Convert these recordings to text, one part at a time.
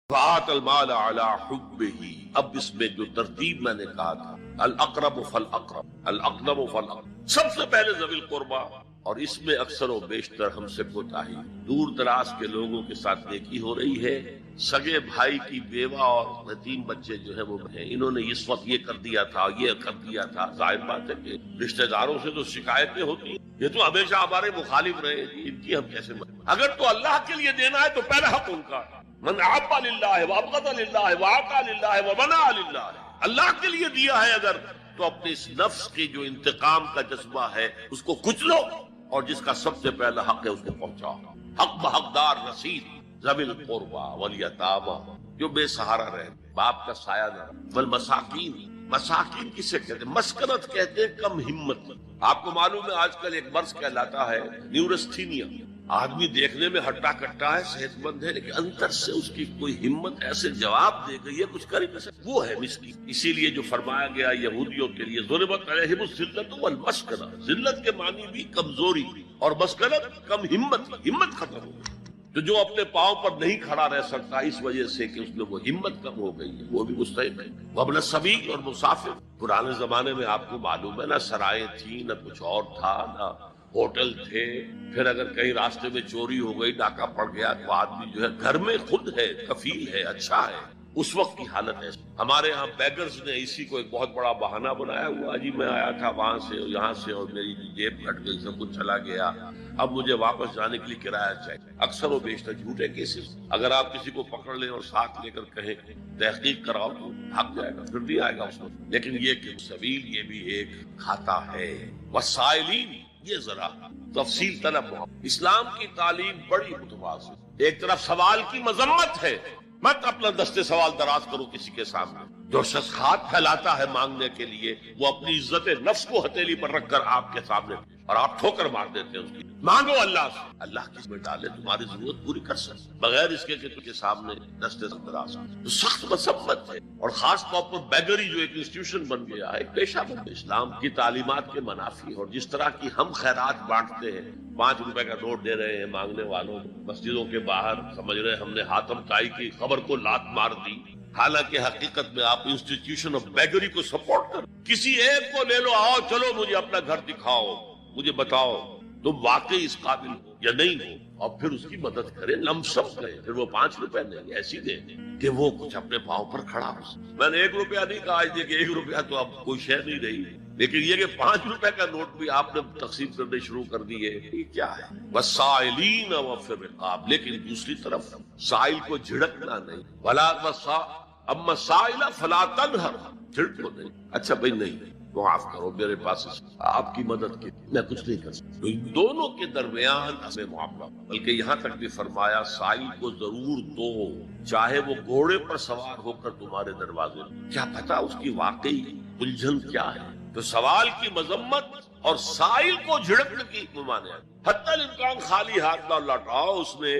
فآت المال علی حبہ، اب اس میں جو ترتیب میں نے کہا تھا، الاقرب فالاقرب، الاقرب فالاقرب، سب سے پہلے ذوی القربہ، اور اس میں اکثر و بیشتر ہم سے کوتاہی، دور دراز کے لوگوں کے ساتھ نیکی ہو رہی ہے، سگے بھائی کی بیوہ اور یتیم بچے جو ہے وہ ہیں، انہوں نے اس وقت یہ کر دیا تھا، یہ کر دیا تھا، ظاہر بات ہے کہ رشتہ داروں سے تو شکایتیں ہوتی ہیں، یہ تو ہمیشہ ہمارے مخالف رہے، ان کی ہم کیسے اگر تو اللہ کے لیے دینا ہے تو پہلا حق ان کا ہے، من احب للہ وابغض للہ واعطى للہ ومنع للہ، اللہ کے لیے دیا ہے اگر تو اپنے اس نفس کی جو انتقام کا جذبہ ہے اس کو کچلو، اور جس کا سب سے پہلا حق ہے اس کو پہنچاؤ، حق بحقدار رسید، ذوی القربى والیتامى، جو بے سہارا رہے، باپ کا سایہ نہ، والمساکین، مساکین کسے کہتے ہیں؟ مسکنت کہتے ہیں کم ہمت۔ آپ کو معلوم ہے آج کل ایک مرض کہلاتا ہے نیورستھینیا، آدمی دیکھنے میں ہٹا کٹا ہے، صحت مند ہے، لیکن اندر سے اس کی کوئی ہمت ایسے جواب دے گئی ہے کچھ کر ہی نہیں سکتا، وہ ہے مسکین۔ اسی لیے جو فرمایا گیا یہودیوں کے لیے ضربت علیہم الذلۃ والمسکنہ، ذلت کے معنی بھی کمزوری، اور مسکنت کم ہمت، ہمت ختم ہو گئی۔ تو جو اپنے پاؤں پر نہیں کھڑا رہ سکتا اس وجہ سے کہ اس میں وہ ہمت کم ہو گئی ہے، وہ بھی مستحق ہے۔ وابن السبیل، اور مسافر، پرانے زمانے میں آپ کو معلوم ہے نہ سرائیں تھیں، نہ کچھ اور تھا، نہ ہوٹل تھے، پھر اگر کہیں راستے میں چوری ہو گئی، ڈاکہ پڑ گیا، تو آدمی جو ہے گھر میں خود ہے، کفیل ہے، اچھا ہے، اس وقت کی حالت ہے۔ ہمارے ہاں بیگرز نے اسی کو ایک بہت بڑا بہانہ بنایا ہوا، جی میں آیا تھا وہاں سے اور یہاں سے اور میری جیب کٹ گئی، سب کچھ چلا گیا، اب مجھے واپس جانے کے لیے کرایہ چاہیے۔ اکثر و بیشتر جھوٹے کیسز، اگر آپ کسی کو پکڑ لیں اور ساتھ لے کر کہیں تحقیق کراؤ تو بھاگ جائے گا، پھر بھی آئے گا اس وقت۔ لیکن یہ کہ سبیل یہ بھی ایک کھاتا ہے، والسائلین، یہ ذرا تفصیل طلب ہو۔ اسلام کی تعلیم بڑی متوازن، ایک طرف سوال کی مذمت ہے، مت اپنا دستے سوال دراز کرو کسی کے سامنے۔ جو شخص ہاتھ پھیلاتا ہے مانگنے کے لیے، وہ اپنی عزت نفس کو ہتھیلی پر رکھ کر آپ کے سامنے، اور آپ ٹھوکر مار دیتے ہیں اس کی۔ مانگو اللہ سے، اللہ کس میں ڈالے تمہاری ضرورت پوری کر سکتے، بغیر اس کے کہ تم کے سامنے دستے دراز تو سخت مذمت ہے۔ اور خاص طور پر بیگری جو ایک انسٹیٹیوشن بن گیا ہے، ایک پیشہ بن گیا، اسلام کی تعلیمات کے منافی، اور جس طرح کی ہم خیرات بانٹتے ہیں، 5 روپے کا نوٹ دے رہے ہیں مانگنے والوں، مسجدوں کے باہر سمجھ رہے ہیں ہم نے حاتم طائی کی خبر کو لات مار دی، حالانکہ حقیقت میں آپ انسٹیٹیوشن آف بیگری کو سپورٹ کر، کسی ایک کو لے لو، آؤ چلو مجھے اپنا گھر دکھاؤ، مجھے بتاؤ تم واقعی اس قابل ہو یا نہیں ہو، اور پھر اس کی مدد کریں، لمسم کریں، پھر وہ 5 روپے نہیں ایسی دیں کہ وہ کچھ اپنے پاؤں پر کھڑا ہو۔ میں نے 1 روپیہ نہیں کہا آج کہ 1 روپیہ تو اب کوئی شے نہیں رہی، لیکن یہ کہ 5 روپے کا نوٹ بھی آپ نے تقسیم کرنے شروع کر دیے، یہ کیا ہے؟ والسائلین وفی الرقاب، لیکن دوسری طرف سائل کو جھڑکنا نہیں، ولا اما السائل فلا تنہر، جھڑکو نہیں، اچھا بھائی نہیں معاف کرو میرے پاس آپ کی مدد کی میں کچھ نہیں کر سکتا، ان دونوں کے درمیان ہمیں معاملہ، بلکہ یہاں تک بھی فرمایا سائل کو ضرور دو، چاہے وہ گھوڑے پر سوار ہو کر تمہارے دروازے، کیا پتا اس کی واقعی الجھن کیا ہے۔ تو سوال کی مذمت اور سائل کو جھڑکنے کی ممانعت، حتی الامکان خالی ہاتھ نہ لوٹاؤ، اس نے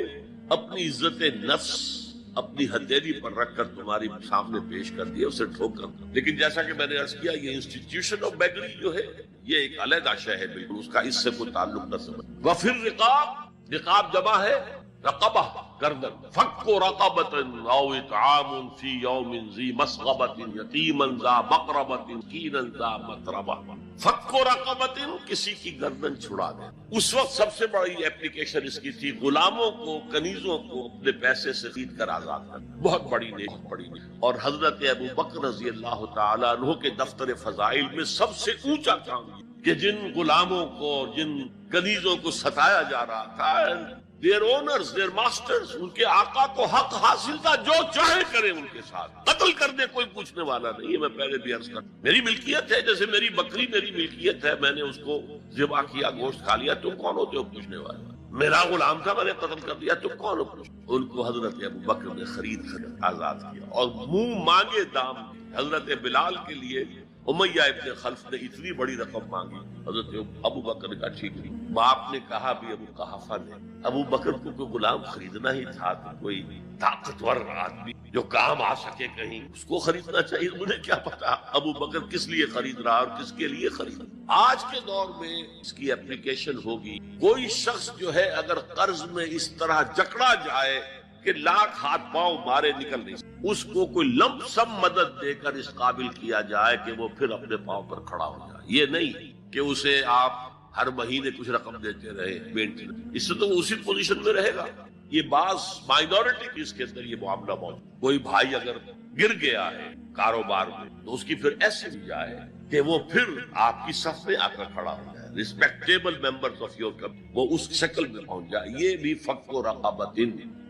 اپنی عزت نفس اپنی ہتھیلی پر رکھ کر تمہاری سامنے پیش کر دیا، اسے ٹھوکر۔ لیکن جیسا کہ میں نے عرض کیا، یہ انسٹیٹیوشن آف بیگری جو ہے یہ ایک علیحدہ شے ہے، بالکل اس کا اس سے کوئی تعلق نہ سمجھ۔ وفی الرقاب، رقاب جمع ہے رقبہ، گردن، فک رقبۃ او اطعام فی یوم ذی مسغبۃ یتیما ذا مقربۃ مسکینا ذا متربہ، فک رقبۃ، کسی کی گردن چھڑا دے۔ اس وقت سب سے بڑی اپلیکیشن اس کی تھی غلاموں کو، کنیزوں کو اپنے پیسے سے خرید کر آزاد کرنا، بہت بڑی نیکی، بڑی نیکی۔ اور حضرت ابو بکر رضی اللہ تعالیٰ عنہ کے دفتر فضائل میں سب سے اونچا کام کہ جن غلاموں کو، جن کنیزوں کو ستایا جا رہا تھا، their owners, their masters، ان کے آقا کو حق حاصل تھا، جو چاہے کریں ان کے ساتھ، قتل کر دے کوئی پوچھنے والا نہیں ہے۔ میں پہلے بھی عرض کر، میری ملکیت ہے، جیسے میری بکری میری ملکیت ہے، میں نے اس کو ذبح کیا، گوشت کھا لیا، تم کون ہوتے ہو پوچھنے والے؟ میرا غلام تھا، میں نے قتل کر دیا، تم کون ہو؟ ان کو حضرت ابو بکر نے خرید آزاد کیا، اور منہ مانگے دام دی۔ حضرت بلال کے لیے امیہ ابن خلف نے اتنی بڑی رقم مانگی، حضرت ابو بکر نے کہا ٹھیک نہیں۔ باپ نے کہا بھی ابو قحافہ نے، ابو بکر کو کوئی غلام خریدنا ہی تھا، تو کوئی طاقتور آدمی جو کام آ سکے کہیں، اس کو خریدنا چاہیے۔ مجھے کیا پتا ابو بکر کس لیے خرید رہا اور کس کے لیے خرید رہا۔ آج کے دور میں اس کی اپلیکیشن ہوگی، کوئی شخص جو ہے اگر قرض میں اس طرح جکڑا جائے کہ لاکھ ہاتھ پاؤں مارے نکل نہیں سکتے، اس کو کوئی لمپ سم مدد دے کر اس قابل کیا جائے کہ وہ پھر اپنے پاؤں پر کھڑا ہو جائے. یہ نہیں کہ اسے آپ ہر مہینے کچھ رقم دیتے رہے مینٹیننس، اس سے تو وہ اسی پوزیشن میں رہے گا. یہ بعض مائنورٹی کی اس کے اندر یہ معاملہ موجود. کوئی بھائی اگر گر گیا ہے کاروبار میں تو اس کی پھر ایسے بھی جائے کہ وہ پھر آپ کی صف میں آ کر کھڑا ہو جائے، respectable members of your community, وہ اس شکل میں پہنچ جائے. یہ بھی فک و رقبۃ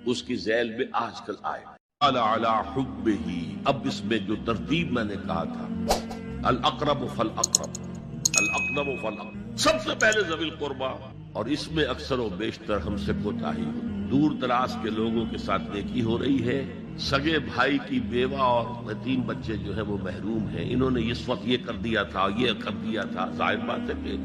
اس کی ذیل میں آج کل آئے. علی حبہ، اب اس میں جو ترتیب میں نے کہا تھا، الاقرب فالاقرب، الاقرب فالاقرب، سب سے پہلے ذوی القربیٰ، اور اس میں اکثر و بیشتر ہم سے کوتاہی ہو. دور دراز کے لوگوں کے ساتھ نیکی ہو رہی ہے. سگے بھائی کی بیوہ اور یتیم بچے جو ہیں وہ محروم ہیں. انہوں نے اس وقت یہ کر دیا تھا، یہ کر دیا تھا. ظاہر بات ہے کہ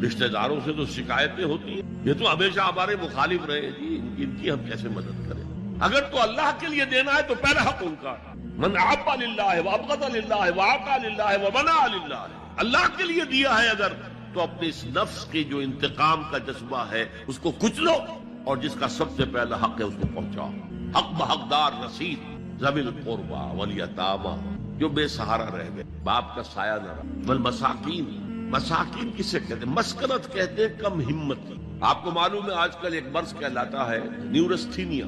رشتہ داروں سے تو شکایتیں ہوتی ہیں، یہ تو ہمیشہ ہمارے مخالف رہے. جی ان کی ہم کیسے مدد کریں؟ اگر تو اللہ کے لیے دینا ہے تو پہلا حق ان کا. من احب للہ وابغض للہ واعطى للہ ومنع للہ، اللہ کے لیے دیا ہے اگر تو اپنے اس نفس کی جو انتقام کا جذبہ ہے اس کو کچلو، اور جس کا سب سے پہلا حق ہے اس کو پہنچاؤ. حق بحقدار رسید ذوی القربیٰ والیتامیٰ، جو بے سہارا رہ گئے، باپ کا سایہ نہ رہا. والمساکین، مساکین کسے کہتے ہیں؟ مسکنت کہتے ہیں کم ہمتی. آپ کو معلوم ہے آج کل ایک مرض کہلاتا ہے نیورستھینیا.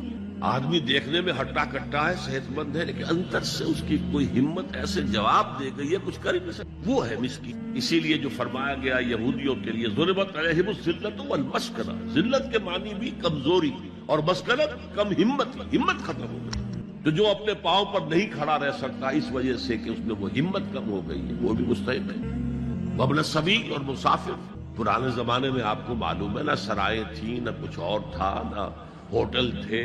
آدمی دیکھنے میں ہٹا کٹا ہے، صحت مند ہے، لیکن اندر سے اس کی کوئی ہمت ایسے جواب دے گئی ہے کچھ کر ہی نہیں سکتا. وہ ہے مسکین. اسی لیے جو فرمایا گیا یہودیوں کے لیے ضربت علیہم الذلۃ والمسکنہ، ذلت کے معنی بھی کمزوری، اور مسکنت کم ہمت، ہمت ختم ہو گئی. تو جو اپنے پاؤں پر نہیں کھڑا رہ سکتا اس وجہ سے کہ اس میں وہ ہمت کم ہو گئی ہے، وہ بھی مستحق ہے. وابن السبیل، اور مسافر. پرانے زمانے میں آپ کو معلوم ہے نہ سرائیں تھیں، نہ کچھ اور تھا، نہ ہوٹل تھے.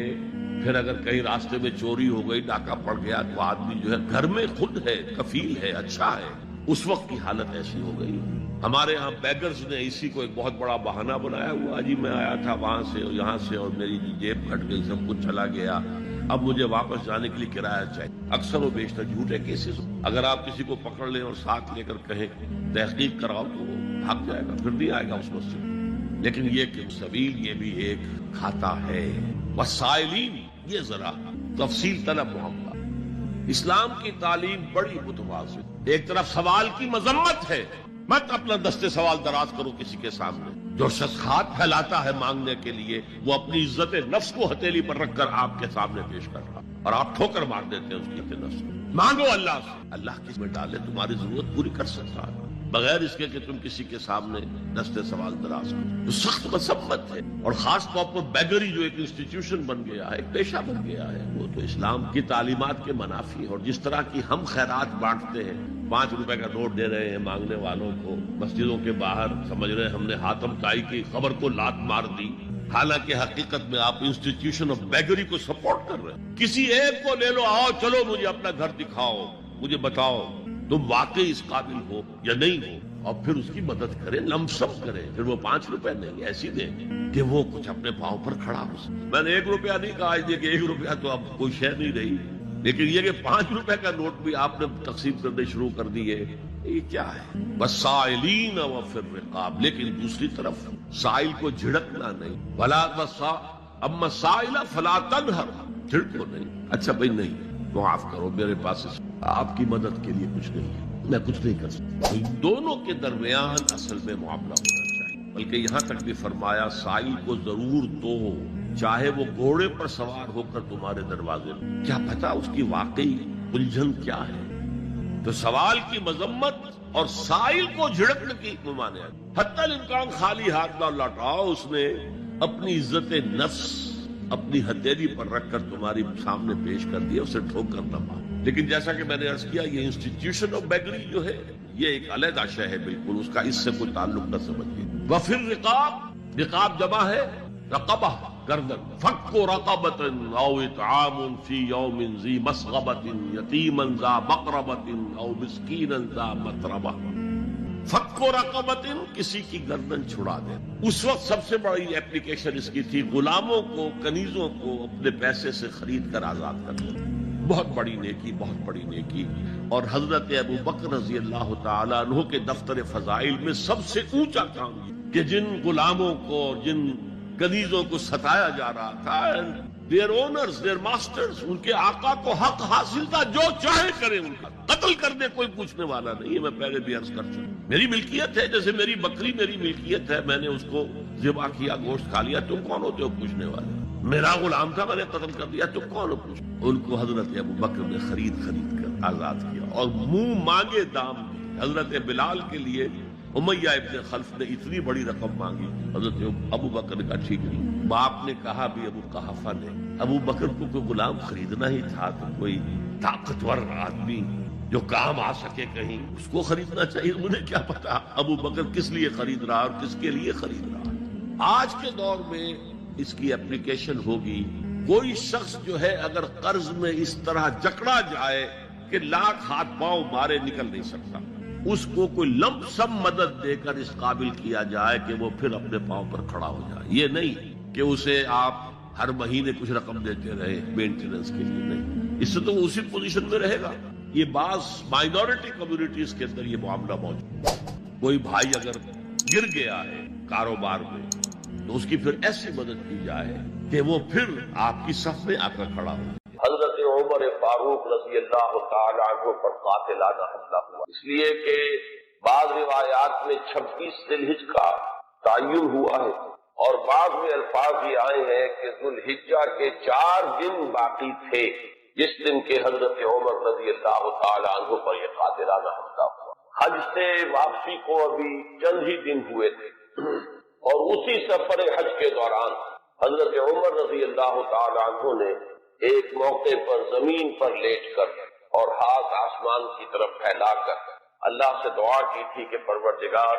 پھر اگر کہیں راستے میں چوری ہو گئی، ڈاکہ پڑ گیا، تو آدمی جو ہے گھر میں خود ہے، کفیل ہے، اچھا ہے. اس وقت کی حالت ایسی ہو گئی. ہمارے ہاں بیگرز نے اسی کو ایک بہت بڑا بہانہ بنایا ہوا. جی میں آیا تھا وہاں سے اور یہاں سے، اور میری جیب پھٹ گئی، سب کچھ چلا گیا، اب مجھے واپس جانے کے لیے کرایہ چاہیے. اکثر و بیشتر جھوٹے کیسز. اگر آپ کسی کو پکڑ لیں اور ساتھ لے کر کہیں تحقیق کراؤ تو وہ بھاگ جائے گا، پھر نہیں آئے گا اس مسجد. لیکن یہ کہ سبیل یہ بھی ایک کھاتا ہے. وسائلین، یہ ذرا تفصیل طلب معاملہ. اسلام کی تعلیم بڑی متوازن. ایک طرف سوال کی مذمت ہے، مت اپنا دستے سوال دراز کرو کسی کے سامنے. جو شخص ہاتھ پھیلاتا ہے مانگنے کے لیے، وہ اپنی عزت نفس کو ہتھیلی پر رکھ کر آپ کے سامنے پیش کر رہا، اور آپ ٹھوکر مار دیتے ہیں اس کی عزت نفس کو. مانگو اللہ سے، اللہ کس میں ڈالے تمہاری ضرورت پوری کر سکتا ہے، بغیر اس کے کہ تم کسی کے سامنے دستے سوال دراز کرو. تو سخت مذمت ہے. اور خاص طور پر بیگری جو ایک انسٹیٹیوشن بن گیا ہے، ایک پیشہ بن گیا ہے، وہ تو اسلام کی تعلیمات کے منافی ہے. اور جس طرح کی ہم خیرات بانٹتے ہیں، 5 روپے کا نوٹ دے رہے ہیں مانگنے والوں کو، مسجدوں کے باہر سمجھ رہے ہیں ہم نے حاتم طائی کی خبر کو لات مار دی، حالانکہ حقیقت میں آپ انسٹیٹیوشن آف بیگری کو سپورٹ کر رہے ہیں. کسی ایک کو لے لو، آؤ چلو مجھے اپنا گھر دکھاؤ، مجھے بتاؤ تم واقعی اس قابل ہو یا نہیں ہو، اور پھر اس کی مدد کرے، لمسم کرے. پھر وہ 5 روپے نہیں ایسی دیں کہ وہ کچھ اپنے پاؤں پر کھڑا ہو سکے. میں نے 1 روپیہ نہیں کہا، آج دیکھیں 1 روپیہ تو اب کوئی شے نہیں رہی، لیکن یہ کہ 5 روپے کا نوٹ بھی آپ نے تقسیم کرنے شروع کر دیے، یہ کیا ہے؟ والسائلین وفی الرقاب. لیکن دوسری طرف سائل کو جھڑکنا نہیں. ولا اما السائل فلا تنہر، جھڑکو نہیں. اچھا بھائی نہیں، معاف کرو، میرے پاس آپ کی مدد کے لیے کچھ نہیں ہے، میں کچھ نہیں کر سکتا. دونوں کے درمیان اصل میں معاملہ ہونا چاہیے. بلکہ یہاں تک بھی فرمایا سائل کو ضرور دو، چاہے وہ گھوڑے پر سوار ہو کر تمہارے دروازے میں. کیا پتا اس کی واقعی الجھن کیا ہے. تو سوال کی مذمت اور سائل کو جھڑکنے کی ممانعت. حتی الامکان خالی ہاتھ نہ لوٹاؤ. اس نے اپنی عزت نفس اپنی ہتھیلی پر رکھ کر تمہاری سامنے پیش کر دیا، اسے ٹھوک کر نہ مار. لیکن جیسا کہ میں نے عرض کیا، یہ انسٹیٹیوشن آف بیگری جو ہے یہ ایک علیحدہ شے ہے بالکل، اس کا اس سے کوئی تعلق نہ سمجھیے. وفی الرقاب، رقاب جمع ہے رقبہ، گردن. فک رقبۃ او اطعام فی یوم ذی مسغبۃ یتیما ذا مقربۃ او مسکینا ذا متربہ. فک رقبۃ، کسی کی گردن چھڑا دے. اس وقت سب سے بڑی اپلیکیشن اس کی تھی غلاموں کو، کنیزوں کو اپنے پیسے سے خرید کر آزاد کرنا. بہت بڑی نیکی، بہت بڑی نیکی. اور حضرت ابو بکر رضی اللہ تعالیٰ عنہ کے دفتر فضائل میں سب سے اونچا کام یہ کہ جن غلاموں کو، جن کنیزوں کو ستایا جا رہا تھا، دیئر اونرز دیئر ماسٹرز، ان کے آقا کو حق حاصل تھا، جو چاہے کرے ان کا، قتل کر دے کوئی پوچھنے والا نہیں ہے۔ میں پہلے بھی عرض کر چکا، میری ملکیت ہے، جیسے میری بکری میری ملکیت ہے، میں نے اس کو ذبح کیا، گوشت کھا لیا، تم کون ہوتے ہو پوچھنے والے؟ میرا غلام تھا، میں نے قتل کر دیا، تم کون ہو پوچھ؟ ان کو حضرت ابو بکر نے خرید کر آزاد کیا اور منہ مانگے دام دی۔ حضرت بلال کے لیے امیہ ابن خلف نے اتنی بڑی رقم مانگی، حضرت ابو بکر نے کہا ٹھیک نہیں۔ باپ نے کہا بھی ابو قحافہ نے، ابو بکر کو کوئی غلام خریدنا ہی تھا تو کوئی طاقتور آدمی جو کام آ سکے کہیں اس کو خریدنا چاہیے، مجھے کیا پتا ابو بکر کس لیے خرید رہا اور کس کے لیے خرید رہا۔ آج کے دور میں اس کی اپلیکیشن ہوگی، کوئی شخص جو ہے اگر قرض میں اس طرح جکڑا جائے کہ لاکھ ہاتھ پاؤں مارے نکل نہیں سکتا، اس کو کوئی لمپ سم مدد دے کر اس قابل کیا جائے کہ وہ پھر اپنے پاؤں پر کھڑا ہو جائے۔ یہ نہیں کہ اسے آپ ہر مہینے کچھ رقم دیتے رہے مینٹیننس کے لیے، نہیں، اس سے تو وہ اسی پوزیشن میں رہے گا۔ یہ بعض مائنورٹی کمیونٹیز کے اندر یہ معاملہ موجود ہے۔ کوئی بھائی اگر گر گیا ہے کاروبار میں تو اس کی پھر ایسی مدد کی جائے کہ وہ پھر آپ کی صف میں آ کر کھڑا ہو۔ حضرت عمر فاروق رضی اللہ تعالی عنہ پر قاتلانہ حملہ ہوا، اس لیے کہ بعض روایات میں 26 ذی الحجہ کا تعین ہوا ہے، اور بعض میں الفاظ یہ آئے ہیں کہ ذو الحجہ کے 4 دن باقی تھے جس دن کے حضرت عمر رضی اللہ تعالی عنہ پر یہ قاتلانہ حملہ ہوا۔ حج سے واپسی کو ابھی چند ہی دن ہوئے تھے، اور اسی سفر حج کے دوران حضرت عمر رضی اللہ تعالی عنہ نے ایک موقع پر زمین پر لیٹ کر اور ہاتھ آسمان کی طرف پھیلا کر اللہ سے دعا کی تھی کہ پروردگار،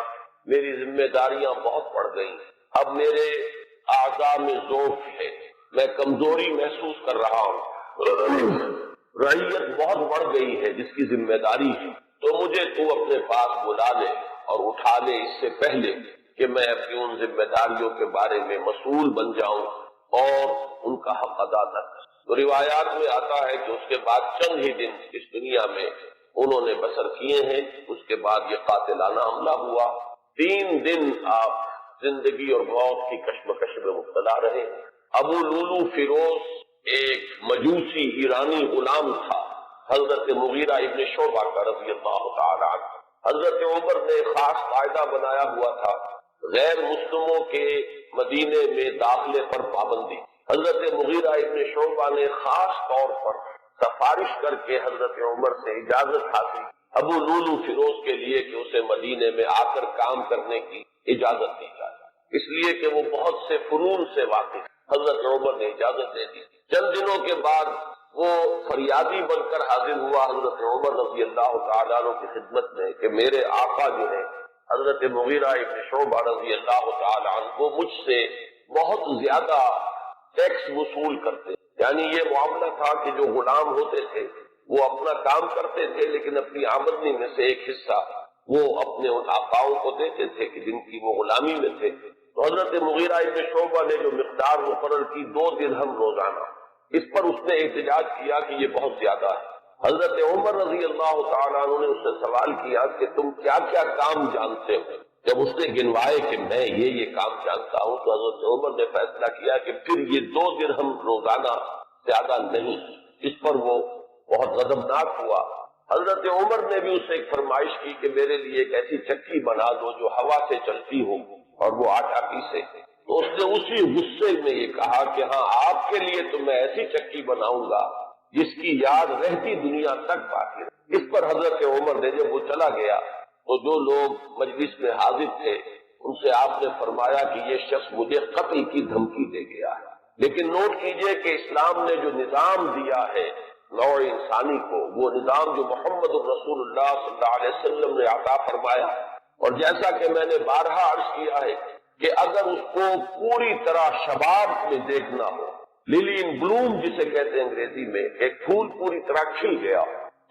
میری ذمہ داریاں بہت بڑھ گئیں، اب میرے اعضاء میں ضعف ہے، میں کمزوری محسوس کر رہا ہوں، رعیت بہت بڑھ گئی ہے جس کی ذمہ داری ہے، تو مجھے تو اپنے پاس بلا لے اور اٹھا لے اس سے پہلے کہ میں اپنی ان ذمہ داریوں کے بارے میں مسئول بن جاؤں اور ان کا حق ادا نہ کروں۔ تو روایات میں آتا ہے کہ اس کے بعد چند ہی دن اس دنیا میں انہوں نے بسر کیے ہیں، اس کے بعد یہ قاتلانہ حملہ ہوا۔ 3 دن آپ زندگی اور موت کی کشمکش میں مبتلا رہے۔ ابو لولو فیروز ایک مجوسی ایرانی غلام تھا، حضرت مغیرہ ابن شعبہ کا رضی اللہ تعالی عنہ۔ حضرت عمر نے خاص قاعدہ بنایا ہوا تھا غیر مسلموں کے مدینے میں داخلے پر پابندی۔ حضرت مغیرہ ابن شعبہ نے خاص طور پر سفارش کر کے حضرت عمر سے اجازت حاصل ابو لولو فیروز کے لیے کہ اسے مدینے میں آ کر کام کرنے کی اجازت دی جائے، اس لیے کہ وہ بہت سے فنون سے واقف۔ حضرت عمر نے اجازت دے دی۔ چند دنوں کے بعد وہ فریادی بن کر حاضر ہوا حضرت عمر رضی اللہ تعالیٰ عنہ کی خدمت میں کہ میرے آقا جو ہے حضرت مغیرہ ابن شعبہ رضی اللہ تعالیٰ عنہ وہ مجھ سے بہت زیادہ ٹیکس وصول کرتے، یعنی یہ معاملہ تھا کہ جو غلام ہوتے تھے وہ اپنا کام کرتے تھے لیکن اپنی آمدنی میں سے ایک حصہ وہ اپنے ان آقاؤں کو دیتے تھے کہ جن کی وہ غلامی میں تھے۔ تو حضرت مغیرہ ابن شعبہ نے جو مقدار مقرر کی 2 درہم روزانہ، اس پر اس نے احتجاج کیا کہ یہ بہت زیادہ ہے۔ حضرت عمر رضی اللہ تعالیٰ عنہ نے اس سے سوال کیا کہ تم کیا کیا کام جانتے ہو؟ جب اس نے گنوائے کہ میں یہ کام جانتا ہوں تو حضرت عمر نے فیصلہ کیا کہ پھر یہ 2 درہم روزانہ زیادہ نہیں۔ اس پر وہ بہت غضبناک ہوا۔ حضرت عمر نے بھی اسے ایک فرمائش کی کہ میرے لیے ایک ایسی چکی بنا دو جو ہوا سے چلتی ہو اور وہ آٹا پیسے۔ تو اس نے اسی غصے میں یہ کہا کہ ہاں آپ کے لیے تو میں ایسی چکی بناؤں گا جس کی یاد رہتی دنیا تک باقی رہے۔ اس پر حضرت عمر نے جب وہ چلا گیا تو جو لوگ مجلس میں حاضر تھے ان سے آپ نے فرمایا کہ یہ شخص مجھے قتل کی دھمکی دے گیا ہے، لیکن نوٹ کیجئے کہ اسلام نے جو نظام دیا ہے نوع انسانی کو، وہ نظام جو محمد رسول اللہ صلی اللہ علیہ وسلم نے عطا فرمایا، اور جیسا کہ میں نے بارہا عرض کیا ہے کہ اگر اس کو پوری طرح شباب میں دیکھنا ہو، للی ان بلوم جسے کہتے ہیں انگریزی میں، ایک پھول پوری طرح کھل گیا،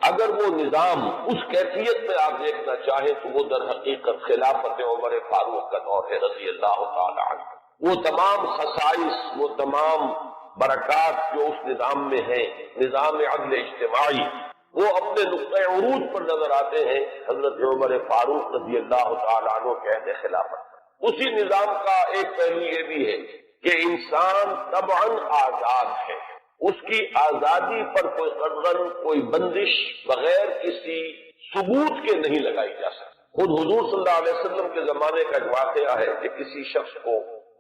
اگر وہ نظام اس کیفیت میں آپ دیکھنا چاہیں تو وہ در حقیقت خلافت عمر فاروق کا دور ہے رضی اللہ تعالی عنہ۔ وہ تمام خصائص، وہ تمام برکات جو اس نظام میں ہیں، نظام عدل اجتماعی، وہ اپنے نقطۂ عروج پر نظر آتے ہیں حضرت عمر فاروق رضی اللہ تعالی عنہ کے عہد خلافت۔ اسی نظام کا ایک پہلو یہ بھی ہے کہ انسان طبعاً آزاد ہے، اس کی آزادی پر کوئی قدغن، کوئی بندش بغیر کسی ثبوت کے نہیں لگائی جا سکتی۔ خود حضور صلی اللہ علیہ وسلم کے زمانے کا ایک واقعہ ہے کہ کسی شخص کو،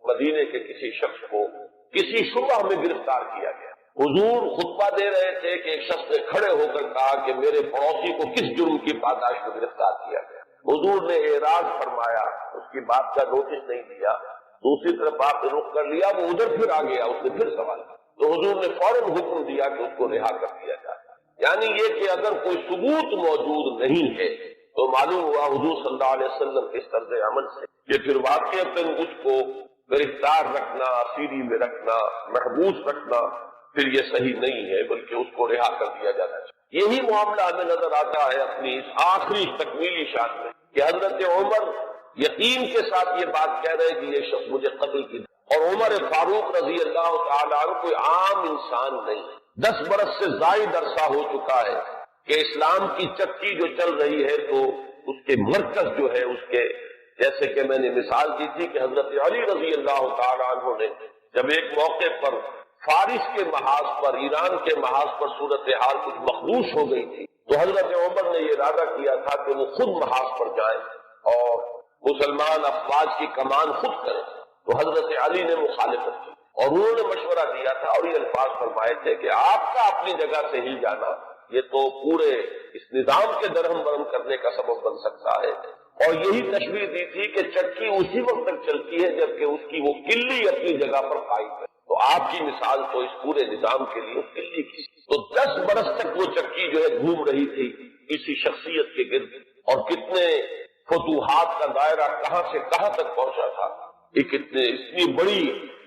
مدینے کے کسی شخص کو کسی شبہ میں گرفتار کیا گیا۔ حضور خطبہ دے رہے تھے کہ ایک شخص نے کھڑے ہو کر کہا کہ میرے پڑوسی کو کس جرم کی پاداش میں گرفتار کیا گیا۔ حضور نے اعراض فرمایا، اس کی بات کا نوٹس نہیں دیا، دوسری طرف آپ نے رخ کر لیا، وہ ادھر پھر آ گیا، اس نے پھر سوال کیا تو حضور نے فوراً حکم دیا کہ اس کو رہا کر دیا جائے۔ یعنی یہ کہ اگر کوئی ثبوت موجود نہیں ہے تو معلوم ہوا حضور صلی اللہ علیہ وسلم کے اس طرز عمل سے کہ پھر واقعتاً اس کو گرفتار رکھنا، اسیری میں رکھنا، محبوس رکھنا پھر یہ صحیح نہیں ہے، بلکہ اس کو رہا کر دیا جانا چاہیے۔ یہی معاملہ ہمیں نظر آتا ہے اپنی اس آخری تکمیلی شان میں کہ حضرت عمر یقین کے ساتھ یہ بات کہہ رہے کہ یہ شخص مجھے قتل کی، اور عمر فاروق رضی اللہ تعالیٰ عنہ کوئی عام انسان نہیں، 10 برس سے زائد عرصہ ہو چکا ہے کہ اسلام کی چکی جو چل رہی ہے تو اس کے مرکز جو ہے اس کے، جیسے کہ میں نے مثال دی تھی کہ حضرت علی رضی اللہ تعالیٰ عنہ نے جب ایک موقع پر فارس کے محاذ پر، ایران کے محاذ پر صورتحال کچھ مخدوش ہو گئی تھی تو حضرت عمر نے یہ ارادہ کیا تھا کہ وہ خود محاذ پر جائیں اور مسلمان افواج کی کمان خود کریں، تو حضرت علی نے مخالفت کی اور انہوں نے مشورہ دیا تھا اور یہ الفاظ فرمائے تھے کہ آپ کا اپنی جگہ سے ہل جانا یہ تو پورے اس نظام کے درہم برہم کرنے کا سبب بن سکتا ہے، اور یہی تشبیہ دی تھی کہ چکی اسی وقت تک چلتی ہے جبکہ اس کی وہ کلی اپنی جگہ پر قائم ہے، تو آپ کی مثال تو اس پورے نظام کے لیے کلی کی۔ تو 10 برس تک وہ چکی جو ہے گھوم رہی تھی اسی شخصیت کے گرد، اور کتنے فتوحات کا دائرہ کہاں سے کہاں تک پہنچا تھا، اتنی بڑی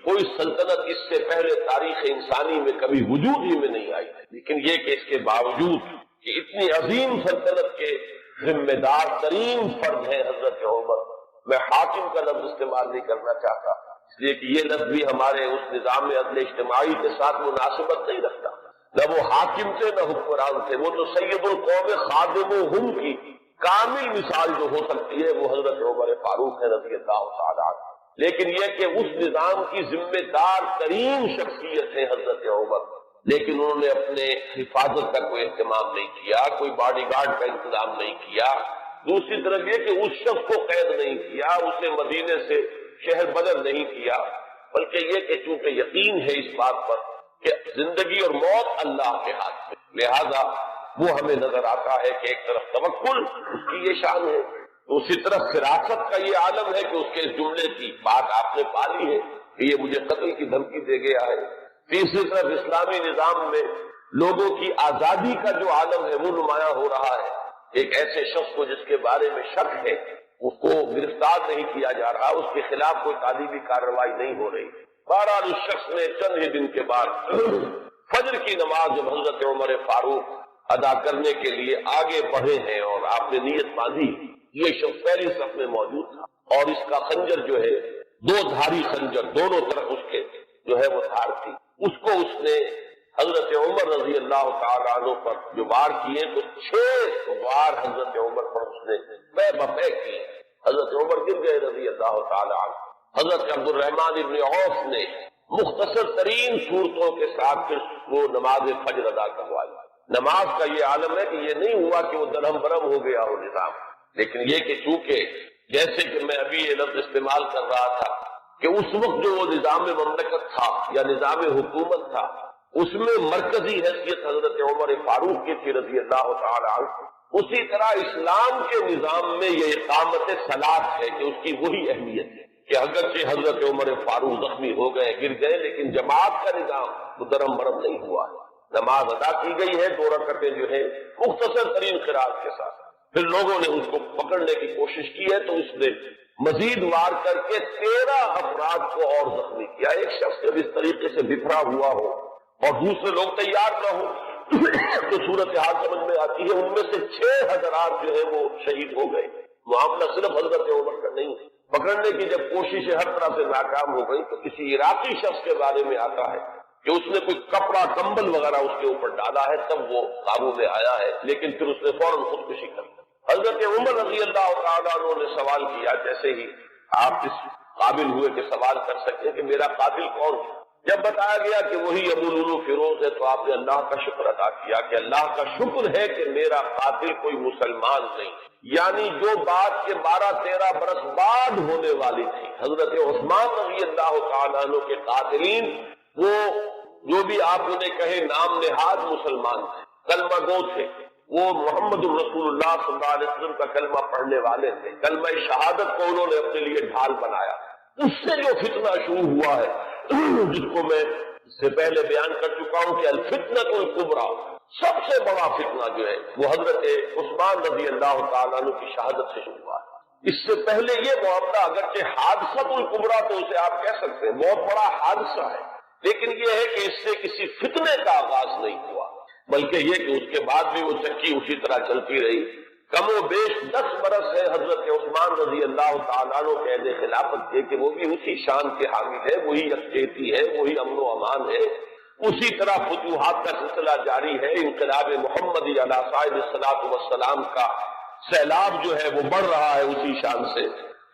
کوئی سلطنت اس سے پہلے تاریخ انسانی میں کبھی وجود ہی میں نہیں آئی، لیکن یہ کہ اس کے باوجود کہ اتنی عظیم سلطنت کے ذمہ دار ترین فرد ہیں حضرت عمر، میں حاکم کا لفظ استعمال نہیں کرنا چاہتا اس لیے کہ یہ لفظ بھی ہمارے اس نظام عدل اجتماعی کے ساتھ مناسبت نہیں رکھتا، نہ وہ حاکم تھے نہ حکمران تھے، وہ تو سید القوم خادمہم کی کامل مثال جو ہو سکتی ہے وہ حضرت عمر فاروق ہے رضی اللہ تعالیٰ عنہ، لیکن یہ کہ اس نظام کی ذمہ دار ترین شخصیت ہے حضرت عمر، لیکن انہوں نے اپنے حفاظت کا کوئی اہتمام نہیں کیا، کوئی باڈی گارڈ کا انتظام نہیں کیا، دوسری طرف یہ کہ اس شخص کو قید نہیں کیا، اسے مدینے سے شہر بدر نہیں کیا، بلکہ یہ کہ چونکہ یقین ہے اس بات پر کہ زندگی اور موت اللہ کے ہاتھ میں، لہذا وہ ہمیں نظر آتا ہے کہ ایک طرف توکل اس کی یہ شان ہے، اسی طرح فراست کا یہ عالم ہے کہ اس کے اس جملے کی بات آپ نے پالی ہے کہ یہ مجھے قتل کی دھمکی دے گیا ہے، تیسری طرف اسلامی نظام میں لوگوں کی آزادی کا جو عالم ہے وہ نمایاں ہو رہا ہے، ایک ایسے شخص کو جس کے بارے میں شک ہے اس کو گرفتار نہیں کیا جا رہا، اس کے خلاف کوئی تعلیمی کارروائی نہیں ہو رہی، بہرحال اس شخص نے چند ہی دن کے بعد فجر کی نماز جب حضرت عمر فاروق ادا کرنے کے لیے آگے بڑھے ہیں اور آپ نے نیت باندھی، یہ شخص پہلی صف میں موجود تھا اور اس کا خنجر جو ہے 2 دھاری خنجر، دونوں طرف اس کے جو ہے وہ دھار تھی، اس کو اس نے حضرت عمر رضی اللہ تعالیٰ عنہ پر جو وار کیے تو 6 وار حضرت عمر پر اس نے بے بپے کیے، حضرت عمر گر گئے رضی اللہ تعالیٰ عنہ۔ حضرت عبد الرحمن ابن عوف نے مختصر ترین صورتوں کے ساتھ پھر وہ نماز فجر ادا کروائی۔ نماز کا یہ عالم ہے کہ یہ نہیں ہوا کہ وہ درہم برہم ہو گیا ہو نظام، لیکن یہ کہ چونکہ جیسے کہ میں ابھی یہ لفظ استعمال کر رہا تھا کہ اس وقت جو وہ نظام مملکت تھا یا نظام حکومت تھا اس میں مرکزی حیثیت حضرت عمر فاروق کی تھی رضی اللہ تعالی عنہ، اسی طرح اسلام کے نظام میں یہ اقامت صلاۃ ہے کہ اس کی وہی اہمیت ہے کہ اگرچہ حضرت عمر فاروق زخمی ہو گئے، گر گئے، لیکن جماعت کا نظام تو درہم برہم نہیں ہوا ہے، نماز ادا کی گئی ہے 2 رکعتیں جو ہے مختصر ترین قرات کے ساتھ، پھر لوگوں نے اس کو پکڑنے کی کوشش کی ہے تو اس نے مزید وار کر کے 13 افراد کو اور زخمی کیا۔ ایک شخص جب اس طریقے سے بکھرا ہوا ہو اور دوسرے لوگ تیار نہ ہو تو صورتحال سمجھ میں آتی ہے، ان میں سے 6 حضرات جو ہے وہ شہید ہو گئے۔ معاملہ صرف حضرت عمر کا نہیں، پکڑنے کی جب کوششیں ہر طرح سے ناکام ہو گئی تو کسی عراقی شخص کے بارے میں آتا ہے کہ اس نے کوئی کپڑا کمبل وغیرہ اس کے اوپر ڈالا ہے تب وہ قابو میں آیا ہے، لیکن پھر اس نے فوراً خودکشی کر لی۔ حضرت عمر رضی اللہ تعالیٰ عنہ نے سوال کیا جیسے ہی آپ اس قابل ہوئے کہ سوال کر سکے کہ میرا قاتل کون ہے۔ جب بتایا گیا کہ وہی ابو لولو فیروز ہے تو آپ نے اللہ کا شکر ادا کیا کہ اللہ کا شکر ہے کہ میرا قاتل کوئی مسلمان نہیں، یعنی جو بات کے 12-13 برس بعد ہونے والی تھی۔ حضرت عثمان رضی اللہ تعالیٰ عنہ کے قاتلین وہ جو بھی آپ انہیں کہے نام نہاد مسلمان تھے، کلمہ گو تھے، وہ محمد الرسول اللہ صلی اللہ علیہ وسلم کا کلمہ پڑھنے والے تھے، کلمہ شہادت کو انہوں نے اپنے لیے ڈھال بنایا۔ اس سے جو فتنہ شروع ہوا ہے جس کو میں اس سے پہلے بیان کر چکا ہوں کہ الفتنۃ الکبریٰ، سب سے بڑا فتنہ جو ہے وہ حضرت عثمان رضی اللہ تعالیٰ عنہ کی شہادت سے شروع ہوا ہے۔ اس سے پہلے یہ معاملہ اگرچہ حادثۃ الکبریٰ تو اسے آپ کہہ سکتے ہیں بہت بڑا حادثہ ہے، لیکن یہ ہے کہ اس سے کسی فتنے کا آغاز نہیں ہوا، بلکہ یہ کہ اس کے بعد بھی وہ چکی اسی طرح چلتی رہی۔ کم و بیش 10 برس ہے حضرت عثمان رضی اللہ تعالیٰ عنہ قید خلافت کے کہ وہ بھی اسی شان کے حامل ہے، وہی یکجہتی ہے، وہی امن و امان ہے، اسی طرح فتوحات کا سلسلہ جاری ہے۔ انقلاب محمدی علیہ صاحب الصلاۃ والسلام کا سیلاب جو ہے وہ بڑھ رہا ہے اسی شان سے،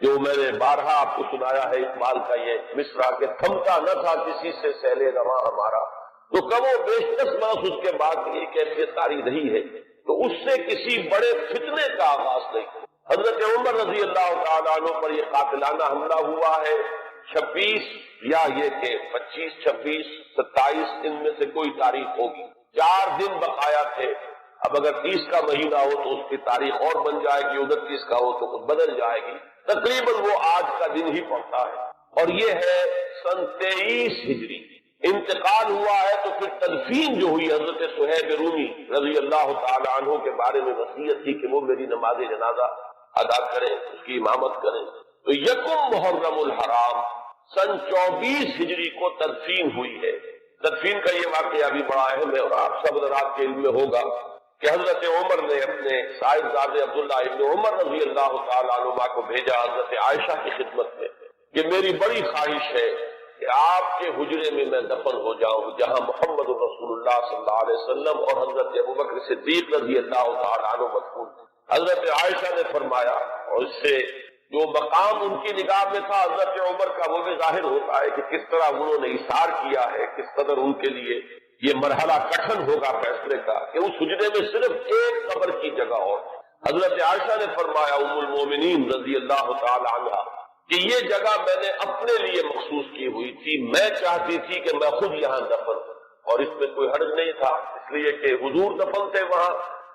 جو میں نے بارہا آپ کو سنایا ہے اقبال کا یہ مصرع کہ تھمتا نہ تھا کسی سے سیل رواں ہمارا، تو کم و بیش 10 برس اس کے بعد یہ کیفیت جاری رہی ہے، تو اس سے کسی بڑے فتنے کا آغاز نہیں۔ حضرت عمر رضی اللہ تعالیٰ عنہ پر یہ قاتلانہ حملہ ہوا ہے 26 یا یہ کہ 25، 26، 27 ان میں سے کوئی تاریخ ہوگی، 4 دن بقایا تھے۔ اب اگر 30 کا مہینہ ہو تو اس کی تاریخ اور بن جائے گی، 29 کا ہو تو کچھ بدل جائے گی، تقریباً وہ آج کا دن ہی پڑتا ہے، اور یہ ہے سن 23 ہجری۔ انتقال ہوا ہے تو پھر تدفین جو ہوئی، حضرت صہیب رومی رضی اللہ تعالی عنہ کے بارے میں وصیت تھی کہ وہ میری نماز جنازہ ادا کریں، اس کی امامت کریں، تو یکم محرم الحرام سن 24 ہجری کو تدفین ہوئی ہے۔ تدفین کا یہ واقعہ بھی بڑا اہم ہے اور آپ سب حضرات کے علم میں ہوگا کہ حضرت عمر نے اپنے صاحبزادے عبداللہ ابن عمر رضی اللہ تعالی عنہ کو بھیجا حضرت عائشہ کی خدمت میں کہ میری بڑی خواہش ہے کہ آپ کے حجرے میں میں دفن ہو جاؤں جہاں محمد رسول اللہ صلی اللہ علیہ وسلم اور حضرت ابوبکر صدیق رضی اللہ تعالی عنہ مدفون۔ حضرت عائشہ نے فرمایا، اور اس سے جو مقام ان کی نگاہ میں تھا حضرت عمر کا وہ بھی ظاہر ہوتا ہے کہ کس طرح انہوں نے اثار کیا ہے، کس قدر ان کے لیے یہ مرحلہ کٹھن ہوگا فیصلے کا کہ اس حجرے میں صرف ایک قبر کی جگہ اور۔ حضرت عائشہ نے فرمایا ام المومنین رضی اللہ تعالی عنہ کہ یہ جگہ میں نے اپنے لیے مخصوص کی ہوئی تھی، میں چاہتی تھی کہ میں خود یہاں دفن ہوں، اور اس میں کوئی حرج نہیں تھا، اس لیے کہ حضور دفن تھے وہاں،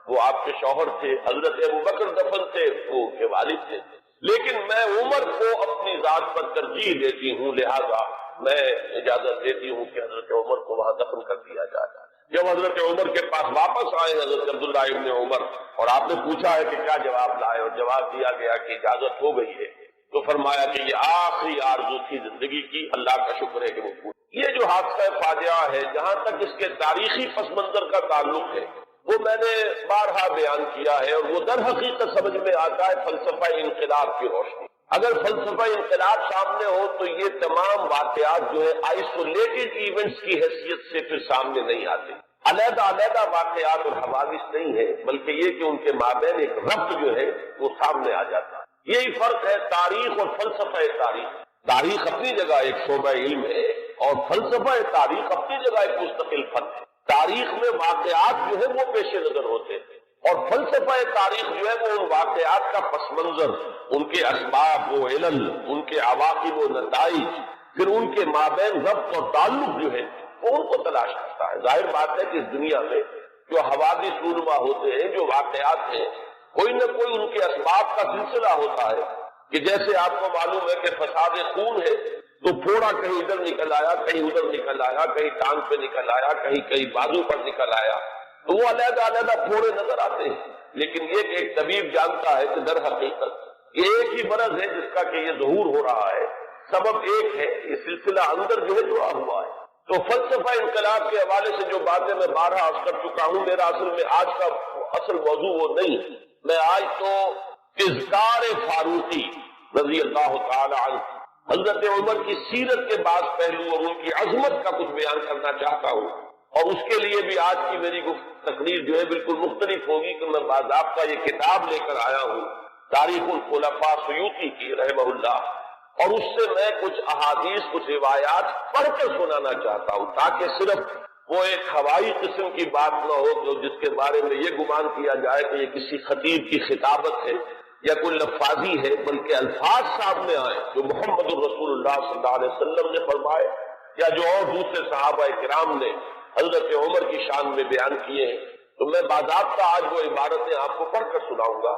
وہ آپ کے شوہر تھے، حضرت ابوبکر دفن تھے، وہ ان کے والد تھے، لیکن میں عمر کو اپنی ذات پر ترجیح دیتی ہوں، لہذا میں اجازت دیتی ہوں کہ حضرت عمر کو وہاں دفن کر دیا جائے۔ جب حضرت عمر کے پاس واپس آئے حضرت عبداللہ ابن عمر اور آپ نے پوچھا ہے کہ کیا جواب لائے، اور جواب دیا گیا کہ اجازت ہو گئی ہے، تو فرمایا کہ یہ آخری آرزو تھی زندگی کی، اللہ کا شکر ہے کہ وہ پوری۔ یہ جو حادثہ فاجعہ ہے جہاں تک اس کے تاریخی پس منظر کا تعلق ہے وہ میں نے بارہا بیان کیا ہے، اور وہ در حقیقت سمجھ میں آتا ہے فلسفہ انقلاب کی روشنی۔ اگر فلسفہ انقلاب سامنے ہو تو یہ تمام واقعات جو ہے آئسولیٹڈ ایونٹس کی حیثیت سے پھر سامنے نہیں آتے، علیحدہ علیحدہ واقعات اور حوادث نہیں ہے، بلکہ یہ کہ ان کے مابین ایک ربط جو ہے وہ سامنے آ جاتا ہے۔ یہی فرق ہے تاریخ اور فلسفہ تاریخ۔ تاریخ اپنی جگہ ایک شعبہ علم ہے اور فلسفہ تاریخ اپنی جگہ ایک مستقل فن ہے۔ تاریخ میں واقعات جو ہے وہ پیش نظر ہوتے ہیں، اور فلسفہ تاریخ جو ہے وہ ان واقعات کا پس منظر، ان کے اسباب و علل، ان کے عواقب و نتائج، پھر ان کے مابین ربط اور تعلق جو ہے وہ ان کو تلاش کرتا ہے۔ ظاہر بات ہے کہ اس دنیا میں جو حوادث رونما ہوتے ہیں، جو واقعات ہیں، کوئی نہ کوئی ان کے اسباب کا سلسلہ ہوتا ہے، کہ جیسے آپ کو معلوم ہے کہ فساد خون ہے تو پھوڑا کہیں ادھر نکل آیا، کہیں ادھر نکل آیا، کہیں ٹانگ پہ نکل آیا، کہیں بازو پر نکل آیا، تو وہ علیحدہ علیحدہ پھوڑے نظر آتے ہیں، لیکن یہ کہ ایک طبیب جانتا ہے کہ در حقیقت یہ ایک ہی مرض ہے جس کا کہ یہ ظہور ہو رہا ہے، سبب ایک ہے، یہ سلسلہ اندر جو ہے جڑا ہوا ہے۔ تو فلسفہ انقلاب کے حوالے سے جو باتیں میں بارہا عرض کر چکا ہوں، میرا اصل میں آج کا اصل موضوع وہ نہیں ہے۔ میں آج تو اذکار فاروقی رضی اللہ تعالی عنہ، حضرت عمر کی سیرت کے بعض پہلو اور ان کی عظمت کا کچھ بیان کرنا چاہتا ہوں، اور اس کے لیے بھی آج کی میری تقریر جو ہے بالکل مختلف ہوگی کہ میں باضابطہ یہ کتاب لے کر آیا ہوں، تاریخ الخلفاء سیوطی کی رحمہ اللہ، اور اس سے میں کچھ احادیث کچھ روایات پڑھ کر سنانا چاہتا ہوں تاکہ صرف وہ ایک ہوائی قسم کی بات نہ ہو جو جس کے بارے میں یہ گمان کیا جائے کہ یہ کسی خطیب کی خطابت ہے یا کوئی لفاظی ہے، بلکہ الفاظ سامنے آئے جو محمد الرسول اللہ صلی اللہ علیہ وسلم نے فرمائے یا جو اور دوسرے صحابہ کرام نے حضرت عمر کی شان میں بیان کیے ہیں۔ تو میں باضابطہ آج وہ عبارتیں آپ کو پڑھ کر سناؤں گا،